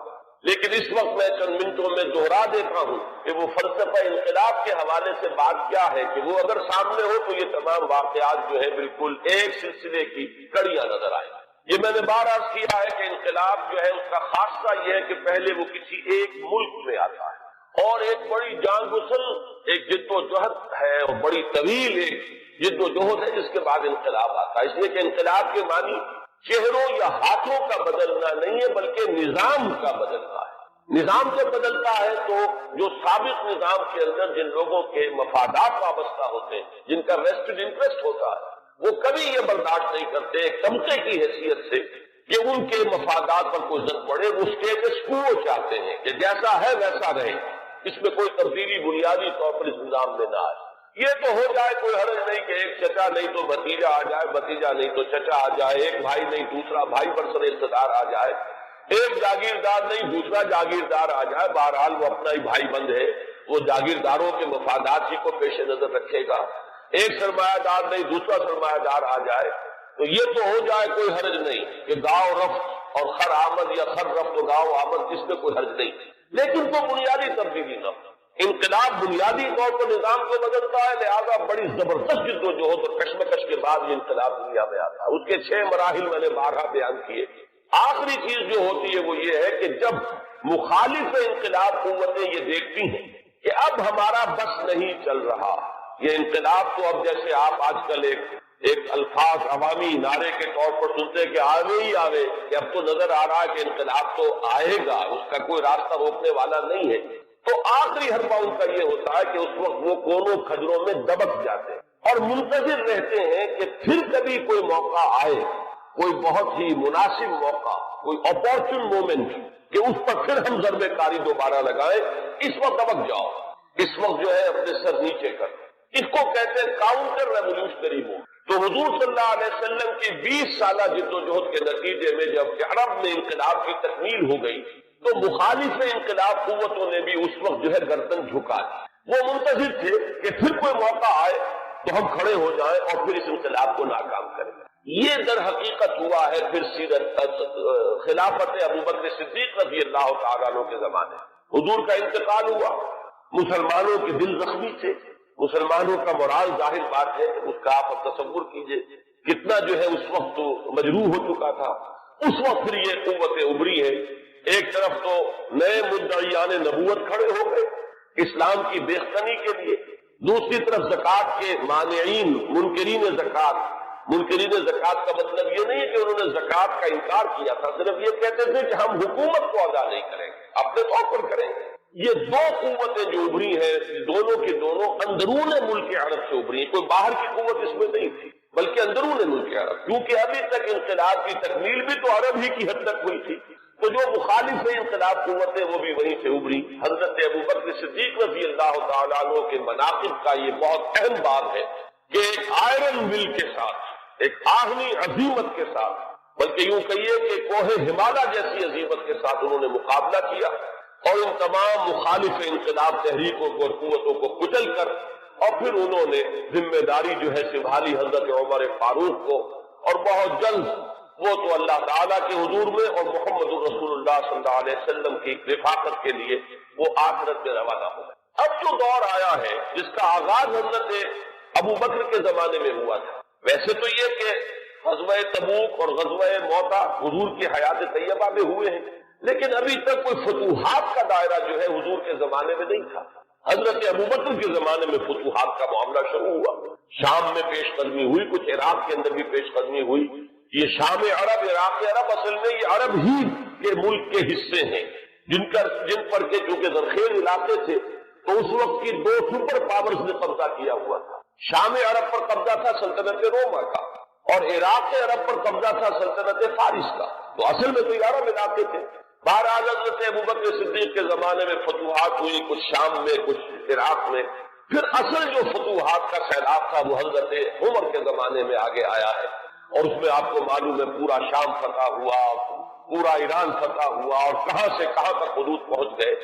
لیکن اس وقت میں چند منٹوں میں دوہرا دیتا ہوں کہ وہ فلسفہ انقلاب کے حوالے سے بات کیا ہے کہ وہ اگر سامنے ہو تو یہ تمام واقعات جو ہے بالکل ایک سلسلے کی کڑیاں نظر آئیں۔ یہ میں نے بار عرض کیا ہے کہ انقلاب جو ہے اس کا خاصہ یہ ہے کہ پہلے وہ کسی ایک ملک میں آتا ہے اور ایک بڑی جان گسل ایک جد و جہد ہے اور بڑی طویل ایک جد و جہد ہے جس کے بعد انقلاب آتا ہے، اس لیے کہ انقلاب کے معنی چہروں یا ہاتھوں کا بدلنا نہیں ہے بلکہ نظام کا بدلنا ہے۔ نظام سے بدلتا ہے تو جو سابق نظام کے اندر جن لوگوں کے مفادات وابستہ ہوتے ہیں، جن کا ویسٹڈ انٹرسٹ ہوتا ہے، وہ کبھی یہ برداشت نہیں کرتے ایک طبقے کی حیثیت سے کہ ان کے مفادات پر کوئی زد پڑے، وہ اسٹیٹس کو چاہتے ہیں کہ جیسا ہے ویسا رہے، اس میں کوئی تبدیلی بنیادی طور پر اس نظام میں نہ آئے۔ یہ تو ہو جائے کوئی حرج نہیں کہ ایک چچا نہیں تو بھتیجا آ جائے، بھتیجا نہیں تو چچا آ جائے، ایک بھائی نہیں دوسرا بھائی برسر اقتدار آ جائے، ایک جاگیردار نہیں دوسرا جاگیردار آ جائے، بہرحال وہ اپنا ہی بھائی بند ہے، وہ جاگیرداروں کے مفادات ہی کو پیش نظر رکھے گا، ایک سرمایہ دار نہیں دوسرا سرمایہ دار آ جائے تو یہ تو ہو جائے کوئی حرج نہیں کہ گاؤں رفت اور خر آمد یا خر رفت و گاؤں آمد، اس میں کوئی حرج نہیں، لیکن تو بنیادی تبدیلی نہ ہو۔ انقلاب بنیادی طور پر نظام کو بدلتا ہے، لہذا بڑی زبردست جد و جہد اور کشمکش کے بعد یہ انقلاب دنیا میں آتا ہے۔ اس کے 6 مراحل میں نے بارہا بیان کیے۔ آخری چیز جو ہوتی ہے وہ یہ ہے کہ جب مخالف انقلاب قوتیں یہ دیکھتی ہیں کہ اب ہمارا بس نہیں چل رہا، یہ انقلاب تو اب جیسے آپ آج کل ایک الفاظ عوامی نعرے کے طور پر سنتے کہ آوے ہی آوے، کہ اب تو نظر آ رہا ہے کہ انقلاب تو آئے گا، اس کا کوئی راستہ روکنے والا نہیں ہے، تو آخری حربہ ان کا یہ ہوتا ہے کہ اس وقت وہ کونوں کھجروں میں دبک جاتے ہیں اور منتظر رہتے ہیں کہ پھر کبھی کوئی موقع آئے، کوئی بہت ہی مناسب موقع، کوئی اپارچن مومنٹ کہ اس پر پھر ہم ضربے کاری دوبارہ لگائیں۔ اس وقت دبک جاؤ، اس وقت جو ہے اپنے سر نیچے کر، اس کو کہتے ہیں کاؤنٹر ریولیوشنری موومنٹ۔ تو حضور صلی اللہ علیہ وسلم کی 20 سالہ جد و جہد کے نتیجے میں جب کہ عرب میں انقلاب کی تکمیل ہو گئی تو مخالف انقلاب قوتوں نے بھی اس وقت جو ہے گردن جھکا دی، وہ منتظر تھے کہ پھر کوئی موقع آئے تو ہم کھڑے ہو جائیں اور پھر اس انقلاب کو ناکام کریں۔ یہ در حقیقت ہوا ہے پھر سیرت خلافت ابوبکر صدیق رضی اللہ تعالیٰ عنہ کے زمانے، حضور کا انتقال ہوا، مسلمانوں کے دل زخمی تھے، مسلمانوں کا مورال ظاہر بات ہے، اس کا آپ اب تصور کیجئے کتنا جو ہے اس وقت تو مجروح ہو چکا تھا۔ اس وقت پھر یہ قوتیں ابری ہے، ایک طرف تو نئے مدعیان نبوت کھڑے ہو گئے اسلام کی بیختنی کے لیے، دوسری طرف زکوٰۃ کے مانعین منکرین زکوٰۃ کا مطلب یہ نہیں ہے کہ انہوں نے زکوٰۃ کا انکار کیا تھا، صرف یہ کہتے تھے کہ ہم حکومت کو ادا نہیں کریں گے، اپنے طور پر کریں گے۔ یہ دو قوتیں جو ابری ہیں دونوں کے دونوں اندرون ملک عرب سے ابری ہیں، کوئی باہر کی قوت اس میں نہیں تھی بلکہ اندرون ملک عرب، کیونکہ ابھی تک انقلاب کی تکمیل بھی تو عرب ہی کی حد تک ہوئی تھی، تو جو مخالف انقلاب قوتیں وہ بھی وہیں سے ابری۔ حضرت ابوبکر صدیق رضی اللہ تعالیٰ عنہ کے مناقب کا یہ بہت اہم بات ہے کہ ایک آئرن ول کے ساتھ، ایک آہنی عظیمت کے ساتھ، بلکہ یوں کہیے کہ کوہ ہمالیہ جیسی عظیمت کے ساتھ انہوں نے مقابلہ کیا اور ان تمام مخالف انقلاب تحریکوں کو اور قوتوں کو کچل کر اور پھر انہوں نے ذمہ داری جو ہے سنبھالی حضرت عمر فاروق کو، اور بہت جلد وہ تو اللہ تعالیٰ کے حضور میں اور محمد رسول اللہ صلی اللہ علیہ وسلم کی رفاقت کے لیے وہ آخرت میں روانہ ہو گئے۔ اب جو دور آیا ہے جس کا آغاز حضرت ابوبکر کے زمانے میں ہوا تھا، ویسے تو یہ کہ غزوہ تبوک اور غزوہ موتا حضور کی حیات طیبہ میں ہوئے ہیں، لیکن ابھی تک کوئی فتوحات کا دائرہ جو ہے حضور کے زمانے میں نہیں تھا۔ حضرت ابوبکر کے زمانے میں فتوحات کا معاملہ شروع ہوا، شام میں پیش قدمی ہوئی، کچھ عراق کے اندر بھی پیش قدمی ہوئی۔ یہ شام عرب عراق عرب اصل میں یہ عرب ہی کے ملک کے حصے ہیں جن پر کے چونکہ زرخیز علاقے تھے تو اس وقت کی 2 سپر پاورز نے قبضہ کیا ہوا تھا۔ شام عرب پر قبضہ تھا سلطنت روما کا اور عراق عرب پر قبضہ تھا سلطنت فارس کا، تو اصل میں تو یہ عرب علاقے تھے، بہرحال حضرت ابوبکر صدیق کے زمانے میں فتوحات ہوئی، کچھ شام میں کچھ عراق میں، پھر اصل جو فتوحات کا سیلاب تھا وہ حضرت عمر کے زمانے میں آگے آیا ہے، اور اس میں آپ کو معلوم ہے پورا شام فتح ہوا، پورا ایران فتح ہوا، اور کہاں سے کہاں تک حدود پہنچ گئے۔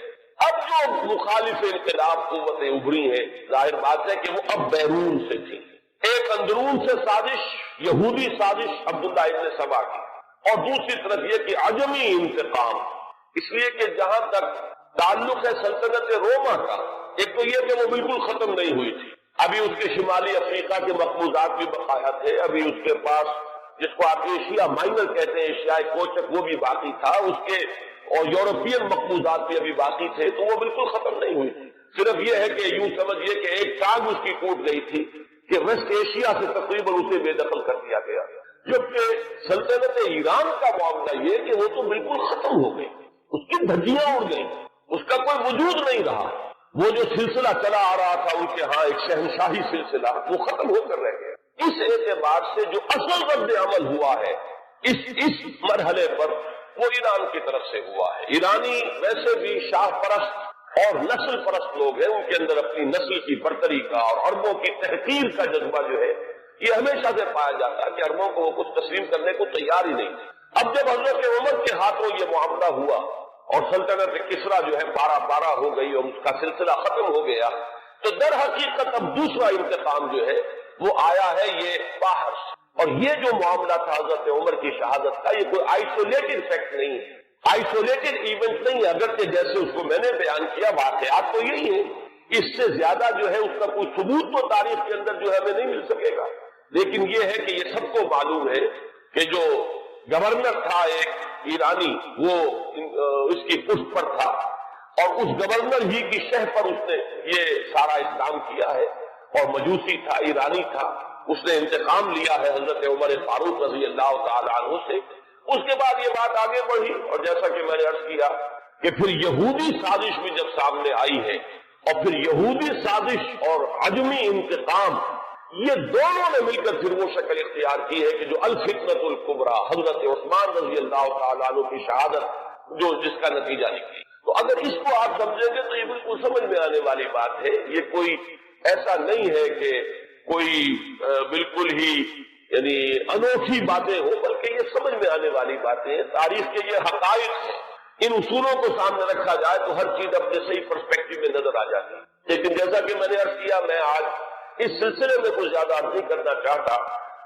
اب جو مخالف انقلاب قوتیں ابھری ہیں، ظاہر بات ہے کہ وہ اب بیرون سے تھی۔ ایک اندرون سے سازش، یہودی سازش عبداللہ ابن سبا کی، اور دوسری طرف یہ کہ عجمی انتقام، اس لیے کہ جہاں تک تعلق ہے سلطنت روما کا، ایک تو یہ کہ وہ بالکل ختم نہیں ہوئی تھی، ابھی اس کے شمالی افریقہ کے مقبوضات بھی بقایا تھے، ابھی اس کے پاس جس کو آپ ایشیا مائنر کہتے ہیں، ایشیائی کوچک، وہ بھی باقی تھا، اس کے اور یورپین مقبوضات بھی ابھی باقی تھے، تو وہ بالکل ختم نہیں ہوئی تھی۔ صرف یہ ہے کہ یوں سمجھیے کہ ایک ٹانگ اس کی ٹوٹ گئی تھی کہ ویسٹ ایشیا سے تقریباً اسے بے دخل کر دیا گیا، جبکہ سلطنت ایران کا معاملہ یہ کہ وہ تو بالکل ختم ہو گئی، اس کی دھجیاں اڑ گئیں، اس کا کوئی وجود نہیں رہا، وہ جو سلسلہ چلا آ رہا تھا ان کے ہاں ایک شہنشاہی سلسلہ، وہ ختم ہو کر رہ گیا۔ اس اعتبار سے جو اصل رد عمل ہوا ہے اس مرحلے پر وہ ایران کی طرف سے ہوا ہے۔ ایرانی ویسے بھی شاہ پرست اور نسل پرست لوگ ہیں، ان کے اندر اپنی نسل کی برتری کا اور عربوں کی تحقیر کا جذبہ جو ہے یہ ہمیشہ سے پایا جاتا ہے کہ عربوں کو وہ کچھ تسلیم کرنے کو تیار ہی نہیں تھے۔ اب جب حضرت عمر کے ہاتھوں یہ معاملہ ہوا اور سلطنت کسریٰ جو ہے بارہ ہو گئی اور اس کا سلسلہ ختم ہو گیا، تو در حقیقت اب دوسرا انتقام جو ہے وہ آیا ہے یہ باہر سے۔ اور یہ جو معاملہ تھا حضرت عمر کی شہادت کا، یہ کوئی آئسولیٹڈ فیکٹ نہیں ہے، آئسولیٹڈ ایونٹ نہیں ہے، اگرچہ جیسے اس کو میں نے بیان کیا واقعات تو یہی ہے، اس سے زیادہ جو ہے اس کا کوئی ثبوت تو تاریخ کے اندر جو ہے ہمیں نہیں مل سکے گا، لیکن یہ ہے کہ یہ سب کو معلوم ہے کہ جو گورنر تھا ایک ایرانی، وہ اس کی پشت پر تھا، اور اس گورنر ہی کی شہ پر اس نے یہ سارا اقدام کیا ہے، اور مجوسی تھا، ایرانی تھا، اس نے انتقام لیا ہے حضرت عمر فاروق رضی اللہ تعالی عنہ سے۔ اس کے بعد یہ بات آگے بڑھی، اور جیسا کہ میں نے عرض کیا کہ پھر یہودی سازش بھی جب سامنے آئی ہے، اور پھر یہودی سازش اور عجمی انتقام، یہ دونوں نے مل کر پھر وہ شکل اختیار کی ہے کہ جو الفتنۃ الکبریٰ حضرت عثمان رضی اللہ تعالیٰ عنہ کی شہادت جو جس کا نتیجہ نکلی۔ تو اگر اس کو آپ سمجھیں گے تو یہ بالکل سمجھ میں آنے والی بات ہے، یہ کوئی ایسا نہیں ہے کہ کوئی بالکل ہی یعنی انوکھی باتیں ہوں، بلکہ یہ سمجھ میں آنے والی باتیں ہیں، تاریخ کے یہ حقائق ہیں، ان اصولوں کو سامنے رکھا جائے تو ہر چیز اپنے صحیح پرسپیکٹو میں نظر آ جاتی ہے۔ لیکن جیسا کہ میں نے عرض کیا، میں آج اس سلسلے میں کچھ زیادہ عرض نہیں کرنا چاہتا،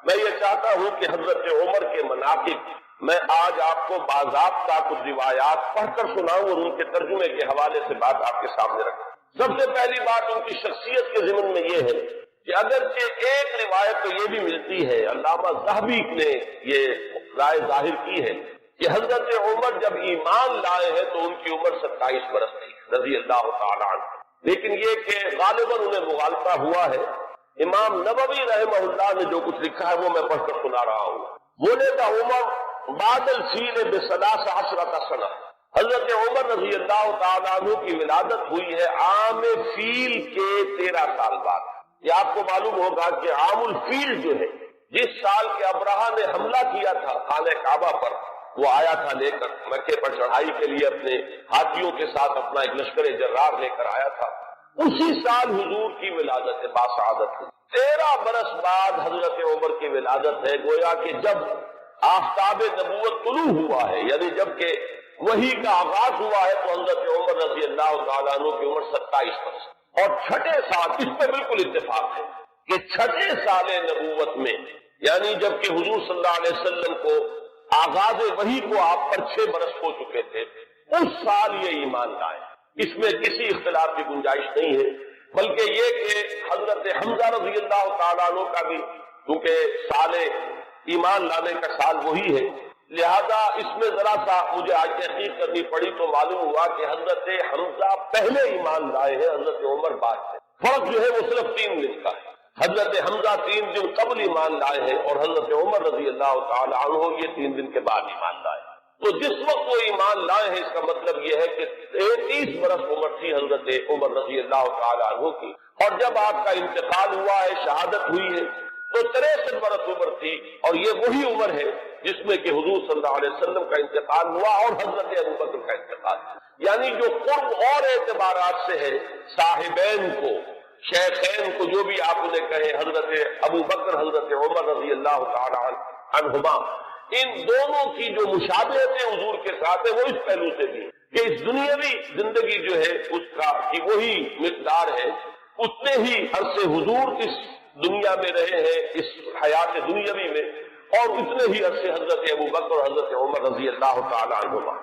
میں یہ چاہتا ہوں کہ حضرت عمر کے مناقب میں آج آپ کو باضابطہ کچھ روایات پڑھ کر سناؤں اور ان کے ترجمے کے حوالے سے بات آپ کے سامنے رکھوں۔ سب سے پہلی بات ان کی شخصیت کے ضمن میں یہ ہے کہ اگرچہ ایک روایت تو یہ بھی ملتی ہے، علامہ ذہبی نے یہ رائے ظاہر کی ہے کہ حضرت عمر جب ایمان لائے ہیں تو ان کی عمر 27 برس تھی رضی اللہ تعالیٰ عنہ، لیکن یہ کہ غالباً انہیں مغالطہ ہوا ہے۔ امام نووی رحمہ اللہ نے جو کچھ لکھا ہے وہ میں پڑھ کر سنا رہا ہوں۔ ولد عمر بعد الفیل ب13 سنہ، حضرت عمر رضی اللہ تعالیٰ عنہ کی ولادت ہوئی ہے عام فیل کے 13 سال بعد۔ یہ آپ کو معلوم ہوگا کہ عام الفیل جو ہے، جس سال کے ابرہہ نے حملہ کیا تھا خانہ کعبہ پر، وہ آیا تھا لے کر مکے پر چڑھائی کے لیے اپنے ہاتھیوں کے ساتھ اپنا ایک لشکر جرار لے کر آیا تھا، اسی سال حضور کی ولادت باسعادت ہوئی۔ 13 برس بعد حضرت عمر کی ولادت ہے، گویا کہ جب آفتاب نبوت طلوع ہوا ہے، یعنی جب کہ وحی کا آغاز ہوا ہے، تو حضرت عمر رضی اللہ تعالیٰ عنہ کی عمر 27 برس، اور چھٹے سال، اس پہ بالکل اتفاق ہے کہ چھٹے سال نبوت میں، یعنی جب کہ حضور صلی اللہ علیہ وسلم کو آغاز وحی کو آپ پر 6 برس ہو چکے تھے، اس سال یہ ایمان لائے، اس میں کسی اختلاف کی گنجائش نہیں ہے، بلکہ یہ کہ حضرت حمزہ رضی اللہ تعالیٰ عنہ کا بھی کیونکہ سال ایمان لانے کا سال وہی ہے، لہذا اس میں ذرا سا مجھے آج تحقیق کرنی پڑی تو معلوم ہوا کہ حضرت حمزہ پہلے ایمان لائے ہیں، حضرت عمر بعد سے۔ فرق جو ہے وہ صرف 3 دن کا ہے، حضرت حمزہ 3 دن قبل ایمان لائے ہیں اور حضرت عمر رضی اللہ تعالی عنہ یہ 3 دن کے بعد ایمان لائے۔ تو جس وقت وہ ایمان لائے ہیں اس کا مطلب یہ ہے کہ 33 برس عمر تھی حضرت عمر رضی اللہ تعالی عنہ کی، اور جب آپ کا انتقال ہوا ہے، شہادت ہوئی ہے، تو 63 برس عمر تھی، اور یہ وہی عمر ہے جس میں کہ حضور صلی اللہ علیہ وسلم کا انتقال ہوا اور حضرت ابوبکر کا انتقال، یعنی جو قرب اور اعتبارات سے ہے صاحبین کو، شیخین کو، جو بھی آپ انہیں کہیں، حضرت ابوبکر حضرت عمر رضی اللہ تعالی عنہما، ان دونوں کی جو مشابہتیں حضور کے ساتھ ہے وہ اس پہلو سے بھی کہ اس دنیاوی زندگی جو ہے اس کا کہ وہی مقدار ہے، اتنے ہی عرصے حضور اس دنیا میں رہے ہیں، اس حیات دنیاوی میں، اور اتنے ہی عرصے حضرت ابوبکر اور حضرت عمر رضی اللہ تعالی عنہما۔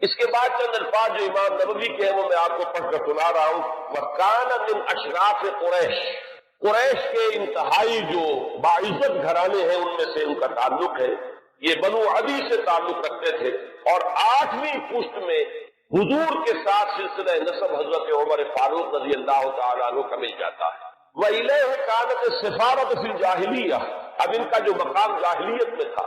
اس کے بعد چند الفاظ جو امام نبوی کے ہیں وہ میں آپ کو پڑھ کر سنا رہا ہوں۔ وَكَانَ مِنْ أَشْرَافِ قُرَيْشِ، قریش کے انتہائی جو باعزت گھرانے ہیں ان میں سے ان کا تعلق ہے، یہ بنو عدی سے تعلق رکھتے تھے، اور 8ویں پشت میں حضور کے ساتھ سلسلہ نسب حضرت عمر فاروق رضی اللہ تعالیٰ عنہ کا مل جاتا ہے۔ وَإِلَيْهِ كَانَتِ السِّفَارَةُ فِي الْجَاهِلِيَّةِ، اب ان کا جو مقام جاہلیت میں تھا،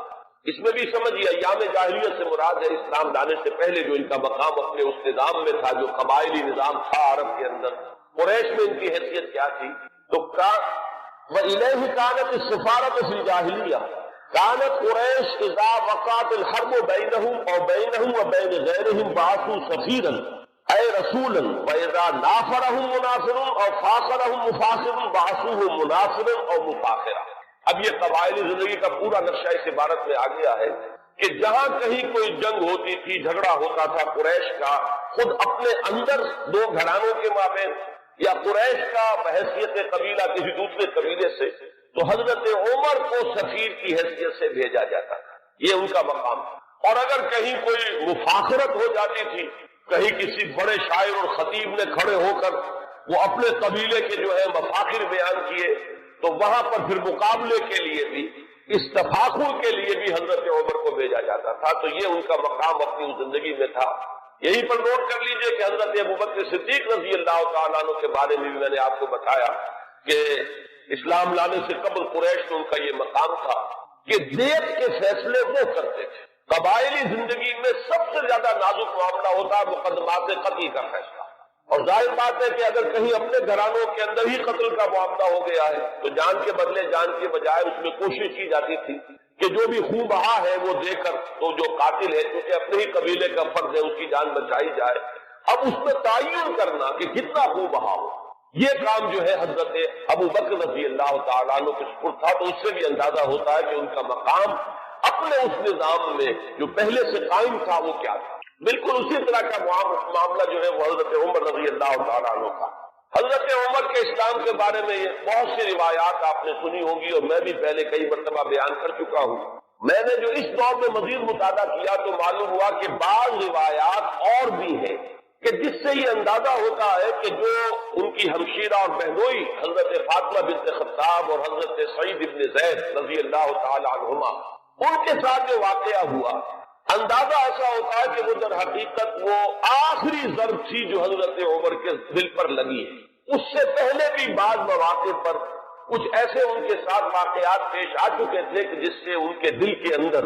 اس میں بھی سمجھیے ایام جاہلیت سے مراد ہے اسلام لانے سے پہلے جو ان کا مقام اپنے اس نظام میں تھا جو قبائلی نظام تھا عرب کے اندر، قریش میں ان کی حیثیت کیا تھی؟ تو وَإِلَيْهِ كَانَتِ السِّفَارَةُ فِي الْجَاهِلِيَّةِ كانت قریش اذا وقعت الحرب بینہم او بینہم و بین غیرہم بعثوا سفیرا اے رسولا واذا نافرہم منافر او فاخرہم مفاخر بعثوہ منافرا او مفاخرا۔ اب یہ قبائلی زندگی کا پورا نقشہ اس عبارت میں آ گیا ہے کہ جہاں کہیں کوئی جنگ ہوتی تھی، جھگڑا ہوتا تھا قریش کا خود اپنے اندر دو گھرانوں کے مابین، یا قریش کا بحیثیت قبیلہ کسی دوسرے قبیلے سے، تو حضرت عمر کو سفیر کی حیثیت سے بھیجا جاتا تھا، یہ ان کا مقام تھا۔ اور اگر کہیں کوئی مفاخرت ہو جاتی تھی، کہیں کسی بڑے شاعر اور خطیب نے کھڑے ہو کر وہ اپنے قبیلے کے جو ہے مفاخر بیان کیے، تو وہاں پر پھر مقابلے کے لیے بھی، اس تفاخر کے لیے بھی حضرت عمر کو بھیجا جاتا تھا۔ تو یہ ان کا مقام اپنی زندگی میں تھا۔ یہی پر نوٹ کر لیجئے کہ حضرت ابوبکر صدیق رضی اللہ تعالیٰ عنہ کے بارے میں بھی میں نے آپ کو بتایا کہ اسلام لانے سے قبل قریش میں ان کا یہ مقام تھا کہ دیت کے فیصلے وہ کرتے تھے۔ قبائلی زندگی میں سب سے زیادہ نازک معاملہ ہوتا ہے مقدمات قتل کا فیصلہ، اور ظاہر بات ہے کہ اگر کہیں اپنے گھرانوں کے اندر ہی قتل کا معاملہ ہو گیا ہے تو جان کے بدلے جان کے بجائے اس میں کوشش کی جاتی تھی کہ جو بھی خون بہا ہے وہ دے کر تو جو قاتل ہے کیونکہ اپنے ہی قبیلے کا فرض ہے اس کی جان بچائی جائے۔ اب اس میں تعین کرنا کہ کتنا خون بہا ہو، یہ کام جو ہے حضرت ابوبکر رضی اللہ تعالیٰ عنہ کے سپرد تھا۔ تو اس سے بھی اندازہ ہوتا ہے کہ ان کا مقام اپنے اس نظام میں جو پہلے سے قائم تھا وہ کیا تھا۔ بالکل اسی طرح کا معاملہ جو ہے وہ حضرت عمر رضی اللہ تعالیٰ عنہ کا۔ حضرت عمر کے اسلام کے بارے میں بہت سی روایات آپ نے سنی ہوگی، اور میں بھی پہلے کئی مرتبہ بیان کر چکا ہوں۔ میں نے جو اس دور میں مزید مطالعہ کیا تو معلوم ہوا کہ بعض روایات اور بھی ہیں کہ جس سے یہ اندازہ ہوتا ہے کہ جو ان کی ہمشیرہ اور بہنوئی حضرت فاطمہ بنت خطاب اور حضرت سعید بن زید رضی اللہ تعالی عنہما، ان کے ساتھ جو واقعہ ہوا، اندازہ ایسا ہوتا ہے کہ وہ در حقیقت وہ آخری ضرب تھی جو حضرت عمر کے دل پر لگی ہے۔ اس سے پہلے بھی بعض مواقع پر کچھ ایسے ان کے ساتھ واقعات پیش آ چکے تھے کہ جس سے ان کے دل کے اندر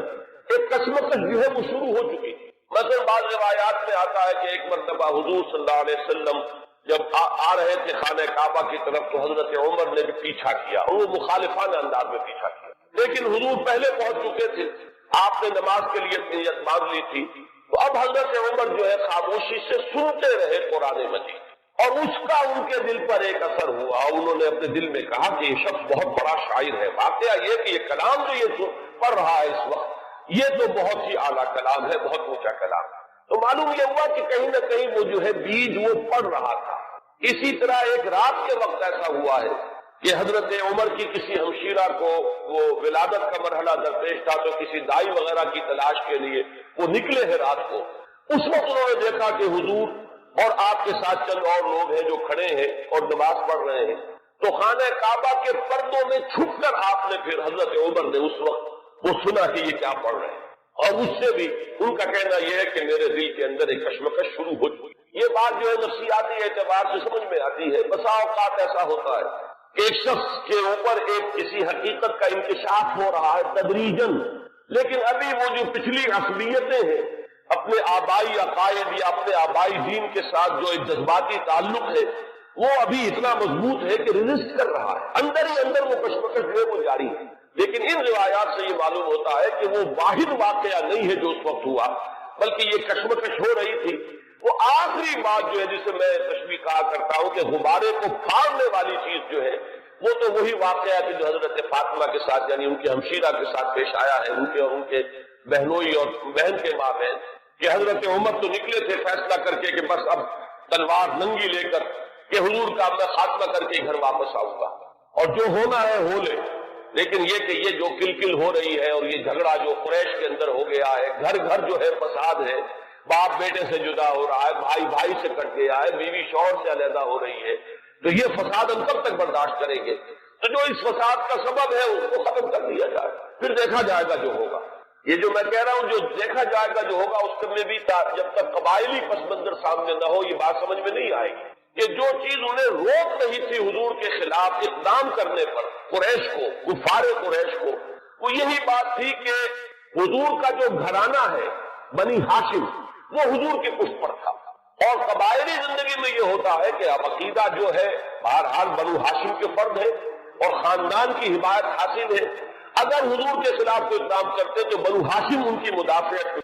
ایک کشمکش جو ہے وہ شروع ہو چکی تھی۔ مثلا بعض روایات میں آتا ہے کہ ایک مرتبہ حضور صلی اللہ علیہ وسلم جب آ رہے تھے خانہ کعبہ کی طرف تو حضرت عمر نے بھی پیچھا کیا، اور وہ مخالفانہ انداز میں پیچھا کیا، لیکن حضور پہلے پہنچ چکے تھے، آپ نے نماز کے لیے نیت باندھ لی تھی۔ تو اب حضرت عمر جو ہے خاموشی سے سنتے رہے قرآن مجید، اور اس کا ان کے دل پر ایک اثر ہوا۔ انہوں نے اپنے دل میں کہا کہ یہ شخص بہت بڑا شاعر ہے۔ واقعہ یہ کہ یہ کلام جو یہ پڑھ رہا ہے اس وقت، یہ تو بہت ہی اعلیٰ کلام ہے، بہت اونچا کلام ہے۔ تو معلوم یہ ہوا کہ کہیں نہ کہیں وہ جو ہے بیج وہ پڑھ رہا تھا۔ اسی طرح ایک رات کے وقت ایسا ہوا ہے کہ حضرت عمر کی کسی ہمشیرہ کو وہ ولادت کا مرحلہ درپیش تھا، تو کسی دائی وغیرہ کی تلاش کے لیے وہ نکلے ہیں رات کو۔ اس وقت انہوں نے دیکھا کہ حضور اور آپ کے ساتھ چند اور لوگ ہیں جو کھڑے ہیں اور نماز پڑھ رہے ہیں۔ تو خانہ کعبہ کے پردوں میں چھپ کر آپ نے پھر حضرت عمر نے اس وقت وہ سنا کہ یہ کیا پڑھ رہے ہیں، اور اس سے بھی ان کا کہنا یہ ہے کہ میرے دل کے اندر ایک کشمکش شروع ہو چکی۔ یہ بات جو ہے نفسیاتی اعتبار سے سمجھ میں آتی ہے۔ بسا اوقات ایسا ہوتا ہے کہ ایک شخص کے اوپر ایک کسی حقیقت کا انکشاف ہو رہا ہے تدریجاً، لیکن ابھی وہ جو پچھلی عصبیتیں ہیں، اپنے آبائی عقائد یا اپنے آبائی دین کے ساتھ جو ایک جذباتی تعلق ہے، وہ ابھی اتنا مضبوط ہے کہ ریزسٹ کر رہا ہے، اندر ہی اندر وہ کشمکش جو ہے وہ جاری ہے. لیکن ان روایات سے یہ معلوم ہوتا ہے کہ وہ واحد واقعہ نہیں ہے جو اس وقت ہوا، بلکہ یہ کشمکش ہو رہی تھی. وہ آخری بات جو ہے جسے میں تشبیہ کہا کرتا ہوں کہ غبارے کو پھاڑنے والی چیز جو ہے وہ تو وہی واقعہ ہے جو حضرت فاطمہ کے ساتھ یعنی ان کے ہمشیرہ کے ساتھ پیش آیا ہے، ان کے اور ان کے بہنوئی اور بہن کے مابین، کہ حضرت عمر تو نکلے تھے فیصلہ کر کے کہ بس اب تلوار ننگی لے کر کہ حضور کا میں خاتمہ کر کے گھر واپس آؤں گا اور جو ہونا ہے ہو لے. لیکن یہ کہ یہ جو کلکل ہو رہی ہے اور یہ جھگڑا جو قریش کے اندر ہو گیا ہے، گھر گھر جو ہے فساد ہے، باپ بیٹے سے جدا ہو رہا ہے، بھائی بھائی سے کٹ گیا ہے، بیوی شوہر سے علیحدہ ہو رہی ہے، تو یہ فساد ہم کب تک برداشت کریں گے؟ تو جو اس فساد کا سبب ہے اس کو ختم کر دیا جائے، پھر دیکھا جائے گا جو ہوگا. یہ جو میں کہہ رہا ہوں جو دیکھا جائے گا جو ہوگا اس میں بھی جب تک قبائلی پس منظر سامنے نہ ہو یہ بات سمجھ میں نہیں آئے گی کہ جو چیز انہیں روک رہی تھی حضور کے خلاف اقدام کرنے پر قریش کو، کفار قریش کو، وہ یہی بات تھی کہ حضور کا جو گھرانہ ہے بنی ہاشم وہ حضور کے پشت پر تھا. اور قبائلی زندگی میں یہ ہوتا ہے کہ اب عقیدہ جو ہے بہرحال بنو ہاشم کے فرد ہے اور خاندان کی حمایت حاصل ہے. اگر حضور کے خلاف کوئی اقدام کرتے تو بنو ہاشم ان کی مدافعت